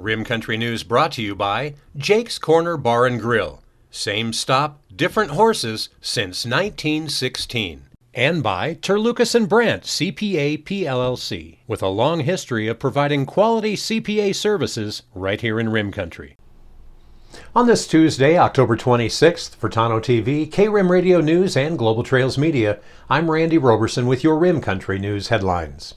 Rim Country News brought to you by Jake's Corner Bar and Grill. Same stop, different horses since 1916. And by Terlucas and Brandt, CPA PLLC, with a long history of providing quality CPA services right here in Rim Country. On this Tuesday, October 26th, for Tano TV, K-Rim Radio News, and Global Trails Media, I'm Randy Roberson with your Rim Country News headlines.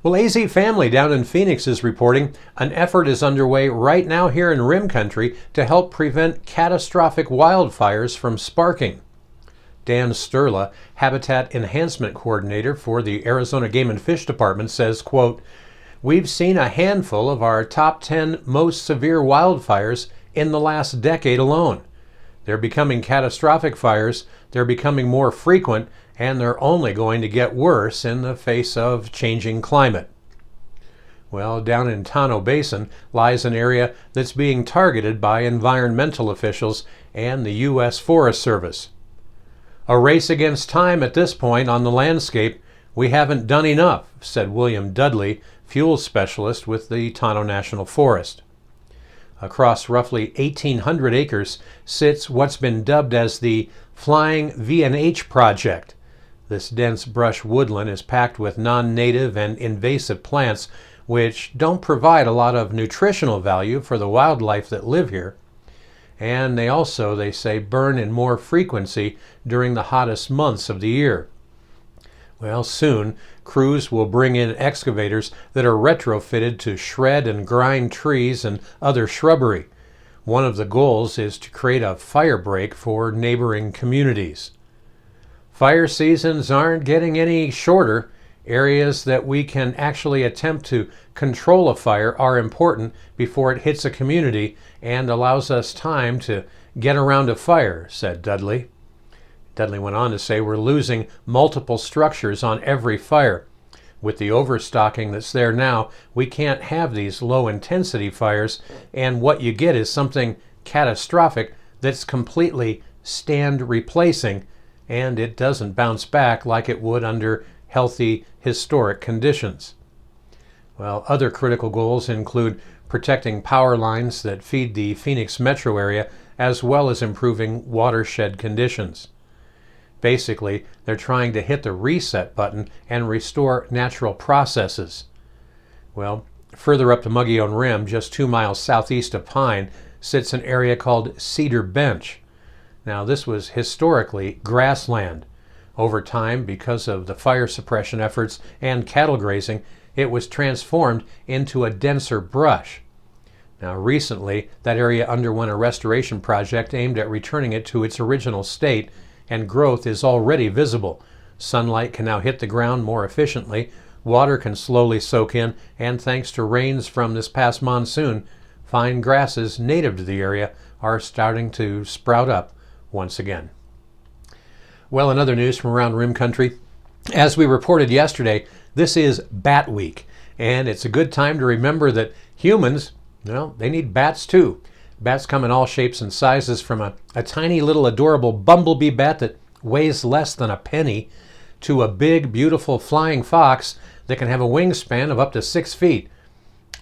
Well, AZ Family down in Phoenix is reporting an effort is underway right now here in Rim Country to help prevent catastrophic wildfires from sparking. Dan Sturla, Habitat Enhancement Coordinator for the Arizona Game and Fish Department, says, quote, "We've seen a handful of our top 10 most severe wildfires in the last decade alone. They're becoming catastrophic fires, they're becoming more frequent, and they're only going to get worse in the face of changing climate." Well, down in Tano Basin lies an area that's being targeted by environmental officials and the U.S. Forest Service. "A race against time at this point on the landscape. We haven't done enough," said William Dudley, fuel specialist with the Tano National Forest. Across roughly 1,800 acres sits what's been dubbed as the Flying V&H Project. This dense brush woodland is packed with non-native and invasive plants which don't provide a lot of nutritional value for the wildlife that live here. And they also, they say, burn in more frequency during the hottest months of the year. Well, soon, crews will bring in excavators that are retrofitted to shred and grind trees and other shrubbery. One of the goals is to create a fire break for neighboring communities. Fire seasons aren't getting any shorter. Areas that we can actually attempt to control a fire are important before it hits a community and allows us time to get around a fire, said Dudley. Dudley went on to say, "We're losing multiple structures on every fire. With the overstocking that's there now, we can't have these low-intensity fires, and what you get is something catastrophic that's completely stand replacing, and it doesn't bounce back like it would under healthy, historic conditions." Well, other critical goals include protecting power lines that feed the Phoenix metro area, as well as improving watershed conditions. Basically, they're trying to hit the reset button and restore natural processes. Well, further up the Mogollon Rim, just 2 miles southeast of Pine, sits an area called Cedar Bench. Now, this was historically grassland. Over time, because of the fire suppression efforts and cattle grazing, it was transformed into a denser brush. Now, recently, that area underwent a restoration project aimed at returning it to its original state, and growth is already visible. Sunlight can now hit the ground more efficiently, water can slowly soak in, and thanks to rains from this past monsoon, fine grasses native to the area are starting to sprout up once again. Well, in other news from around Rim Country, as we reported yesterday, this is Bat Week, and it's a good time to remember that humans, well, they need bats too. Bats come in all shapes and sizes, from a tiny little adorable bumblebee bat that weighs less than a penny to a big, beautiful flying fox that can have a wingspan of up to 6 feet.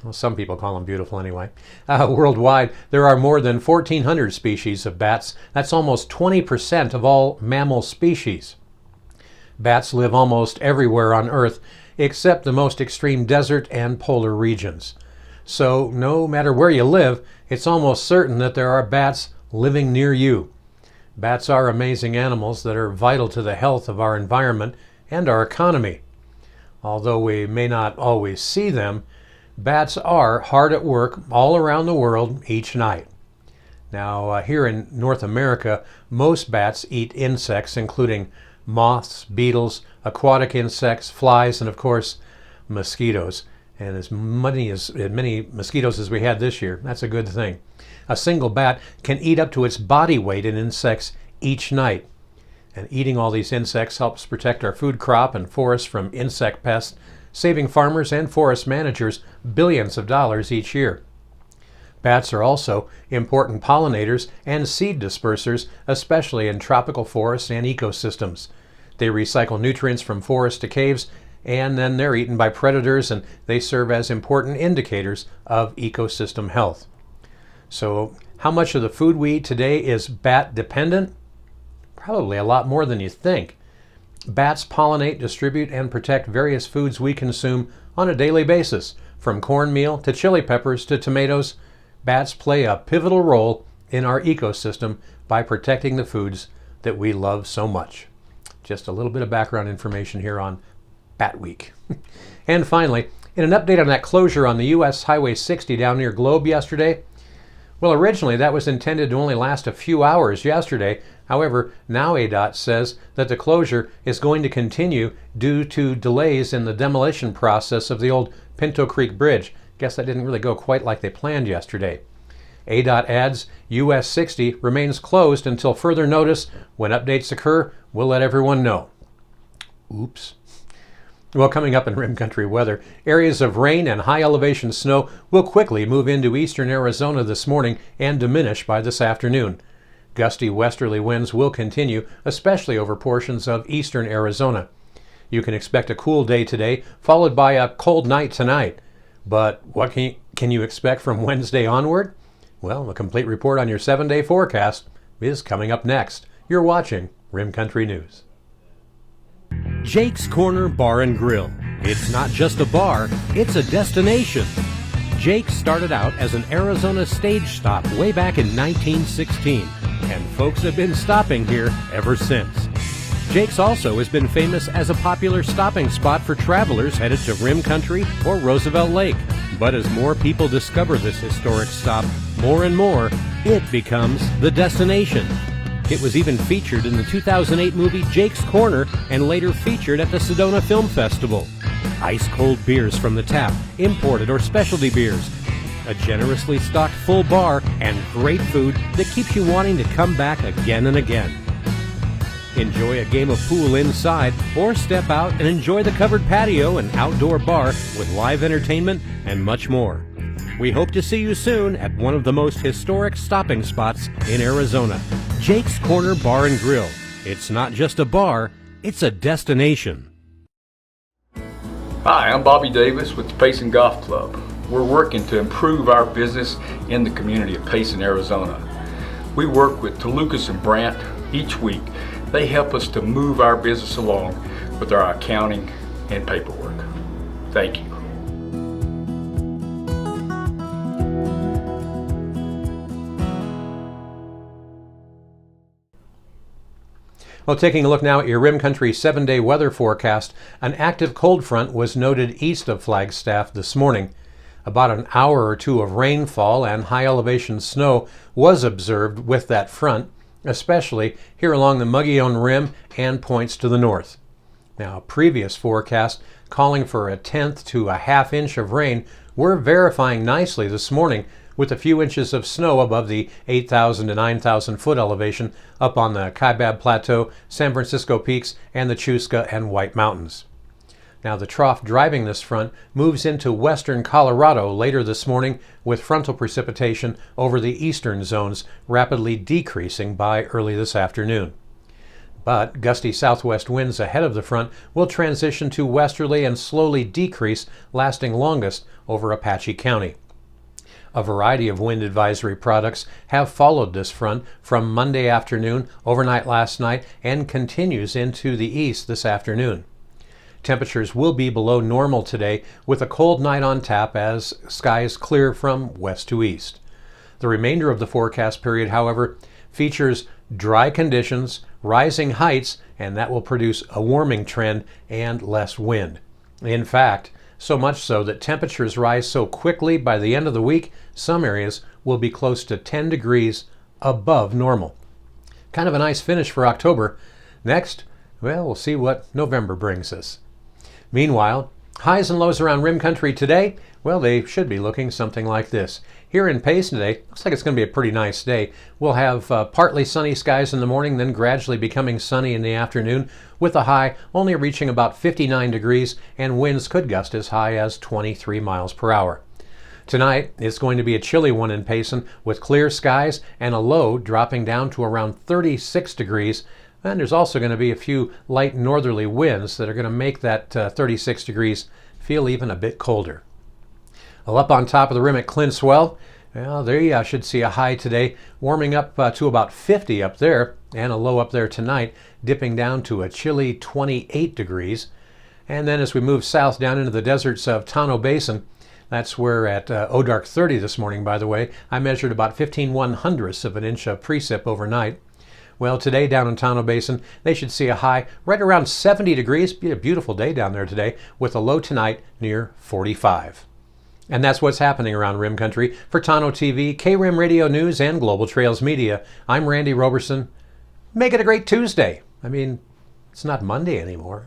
Well, some people call them beautiful anyway. Worldwide, there are more than 1,400 species of bats. That's almost 20% of all mammal species. Bats live almost everywhere on Earth, except the most extreme desert and polar regions. So, no matter where you live, it's almost certain that there are bats living near you. Bats are amazing animals that are vital to the health of our environment and our economy. Although we may not always see them, bats are hard at work all around the world each night. Now, here in North America, most bats eat insects, including moths, beetles, aquatic insects, flies, and of course, mosquitoes. And as many mosquitoes as we had this year, that's a good thing. A single bat can eat up to its body weight in insects each night. And eating all these insects helps protect our food crop and forests from insect pests, saving farmers and forest managers billions of dollars each year. Bats are also important pollinators and seed dispersers, especially in tropical forests and ecosystems. They recycle nutrients from forests to caves and then they're eaten by predators, and they serve as important indicators of ecosystem health. So how much of the food we eat today is bat dependent? Probably a lot more than you think. Bats pollinate, distribute, and protect various foods we consume on a daily basis. From cornmeal to chili peppers to tomatoes, bats play a pivotal role in our ecosystem by protecting the foods that we love so much. Just a little bit of background information here on Bat Week. And finally, in an update on that closure on the US Highway 60 down near Globe yesterday, well, originally that was intended to only last a few hours yesterday. However, now ADOT says that the closure is going to continue due to delays in the demolition process of the old Pinto Creek Bridge. Guess that didn't really go quite like they planned yesterday. ADOT adds US 60 remains closed until further notice. When updates occur, we'll let everyone know. Oops. Well, coming up in Rim Country weather, areas of rain and high elevation snow will quickly move into eastern Arizona this morning and diminish by this afternoon. Gusty westerly winds will continue, especially over portions of eastern Arizona. You can expect a cool day today, followed by a cold night tonight. But what can you expect from Wednesday onward? Well, a complete report on your 7-day forecast is coming up next. You're watching Rim Country News. Jake's Corner Bar and Grill. It's not just a bar, it's a destination. Jake started out as an Arizona stage stop way back in 1916, and folks have been stopping here ever since. Jake's also has been famous as a popular stopping spot for travelers headed to Rim Country or Roosevelt Lake. But as more people discover this historic stop, more and more, it becomes the destination. It was even featured in the 2008 movie Jake's Corner and later featured at the Sedona Film Festival. Ice-cold beers from the tap, imported or specialty beers, a generously stocked full bar, and great food that keeps you wanting to come back again and again. Enjoy a game of pool inside or step out and enjoy the covered patio and outdoor bar with live entertainment and much more. We hope to see you soon at one of the most historic stopping spots in Arizona, Jake's Corner Bar and Grill. It's not just a bar, it's a destination. Hi, I'm Bobby Davis with the Payson Golf Club. We're working to improve our business in the community of Payson, Arizona. We work with Tolucas and Brandt each week. They help us to move our business along with our accounting and paperwork. Thank you. Well, taking a look now at your Rim Country 7-day weather forecast, an active cold front was noted east of Flagstaff this morning. About an hour or two of rainfall and high elevation snow was observed with that front, especially here along the Mogollon Rim and points to the north. Now, previous forecasts calling for a tenth to a half inch of rain were verifying nicely this morning, with a few inches of snow above the 8,000 to 9,000 foot elevation up on the Kaibab Plateau, San Francisco Peaks, and the Chusca and White Mountains. Now, the trough driving this front moves into western Colorado later this morning, with frontal precipitation over the eastern zones rapidly decreasing by early this afternoon. But gusty southwest winds ahead of the front will transition to westerly and slowly decrease, lasting longest over Apache County. A variety of wind advisory products have followed this front from Monday afternoon, overnight last night, and continues into the east this afternoon. Temperatures will be below normal today, with a cold night on tap as skies clear from west to east. The remainder of the forecast period, however, features dry conditions, rising heights, and that will produce a warming trend and less wind. In fact, so much so that temperatures rise so quickly by the end of the week, some areas will be close to 10 degrees above normal. Kind of a nice finish for October. Next, well, we'll see what November brings us. Meanwhile, highs and lows around Rim Country today, well, they should be looking something like this. Here in Payson today, looks like it's going to be a pretty nice day. We'll have partly sunny skies in the morning, then gradually becoming sunny in the afternoon, with a high only reaching about 59 degrees, and winds could gust as high as 23 miles per hour. Tonight, it's going to be a chilly one in Payson, with clear skies and a low dropping down to around 36 degrees, And there's also going to be a few light northerly winds that are going to make that 36 degrees feel even a bit colder. Well, up on top of the rim at Clintswell, well, there you should see a high today, warming up to about 50 up there, and a low up there tonight, dipping down to a chilly 28 degrees. And then as we move south down into the deserts of Tonto Basin, that's where at O'Dark 30 this morning, by the way, I measured about 15/100ths of an inch of precip overnight. Well, today down in Tonto Basin, they should see a high right around 70 degrees. Be a beautiful day down there today, with a low tonight near 45. And that's what's happening around Rim Country. For Tonto TV, KRIM Radio News, and Global Trails Media, I'm Randy Roberson. Make it a great Tuesday. I mean, it's not Monday anymore.